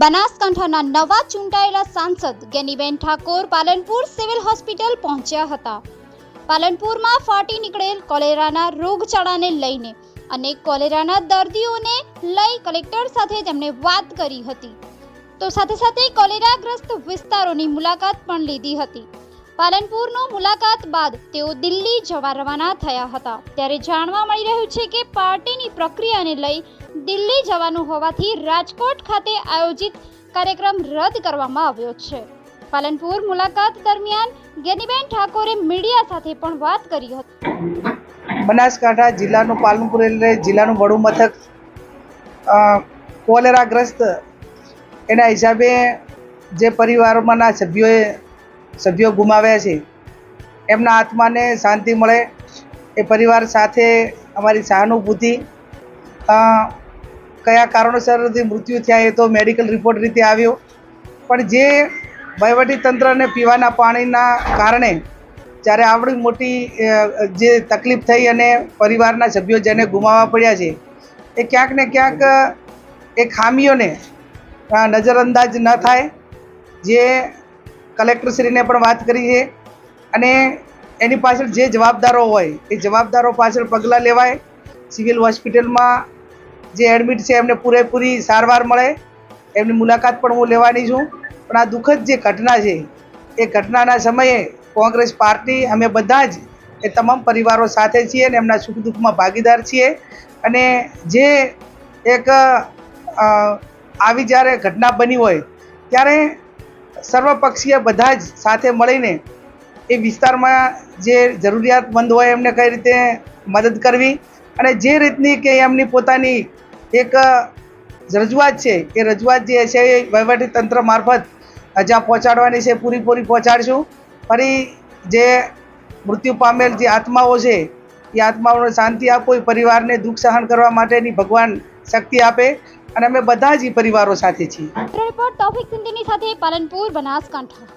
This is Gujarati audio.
બનાસકાંઠાના નવા ચૂંટાયેલા સાંસદ ગેનીબેન ઠાકોર પાલનપુર સિવિલ હોસ્પિટલ પહોંચ્યા હતા। પાલનપુરમાં ફાટી નીકળેલ કોલેરાના રોગચાળાને લઈને અને કોલેરાના દર્દીઓને લઈ કલેક્ટર સાથે તેમણે વાત કરી હતી, તો સાથે સાથે કોલેરાગ્રસ્ત વિસ્તારોની મુલાકાત પણ લીધી હતી। પાલનપુરનો મુલાકાત બાદ તેઓ દિલ્હી જવા રવાના થયા હતા। ત્યારે જાણવા મળી રહ્યું છે કે પાર્ટીની પ્રક્રિયાને લઈ દિલ્હી જવાનું હોવાથી રાજકોટ ખાતે આયોજિત કાર્યક્રમ રદ કરવામાં આવ્યો છે। પાલનપુર મુલાકાત દરમિયાન ગેનીબેન ઠાકોરે મીડિયા સાથે પણ વાત કરી હતી। બનાસકાંઠા જિલ્લાનું પાલનપુર એટલે જિલ્લાનું વડું મથક કોલેરાગ્રસ્ત એના હિસાબે જે પરિવારોમાંના સભ્યો ગુમાવ્યા છે એમના આત્માને શાંતિ મળે એ પરિવાર સાથે અમારી સહાનુભૂતિ। કયા કારણોસરથી મૃત્યુ થયા એ તો મેડિકલ રિપોર્ટ રીતે આવ્યો, પણ જે વહીવટીતંત્ર અને પીવાના પાણીના કારણે જ્યારે આવડી મોટી જે તકલીફ થઈ અને પરિવારના સભ્યો જેને ગુમાવવા પડ્યા છે એ ક્યાંક ને ક્યાંક એ ખામીઓને નજરઅંદાજ ન થાય, જે કલેક્ટરશ્રીને પણ વાત કરી છે અને એની પાછળ જે જવાબદારો હોય એ જવાબદારો પાછળ પગલાં લેવાય। સિવિલ હોસ્પિટલમાં જે એડમિટ છે એમને પૂરેપૂરી સારવાર મળે, એમની મુલાકાત પણ હું લેવાની છું। પણ આ દુઃખદ જે ઘટના છે એ ઘટનાના સમયે કોંગ્રેસ પાર્ટી અમે બધા જ એ તમામ પરિવારો સાથે છીએ અને એમના સુખ દુઃખમાં ભાગીદાર છીએ। અને જે એક આવી જ્યારે ઘટના બની હોય ત્યારે સર્વપક્ષીય બધા જ સાથે મળીને એ વિસ્તારમાં જે જરૂરિયાતમંદ હોય એમને કઈ રીતે મદદ કરવી અને જે રીતની કે એમની પોતાની એક રજૂઆત છે એ રજૂઆત જે છે એ વહીવટીતંત્ર મારફત જ્યાં પહોંચાડવાની છે પૂરી પહોંચાડશું। ફરી જે મૃત્યુ પામેલ જે આત્માઓ છે એ આત્માઓને શાંતિ આપો, એ પરિવારને દુઃખ સહન કરવા માટેની ભગવાન શક્તિ આપે અને અમે બધા જ પરિવારો સાથે છીએ। રિપોર્ટ તૌફિક સિંધીની સાથે પાલનપુર, બનાસકાંઠા।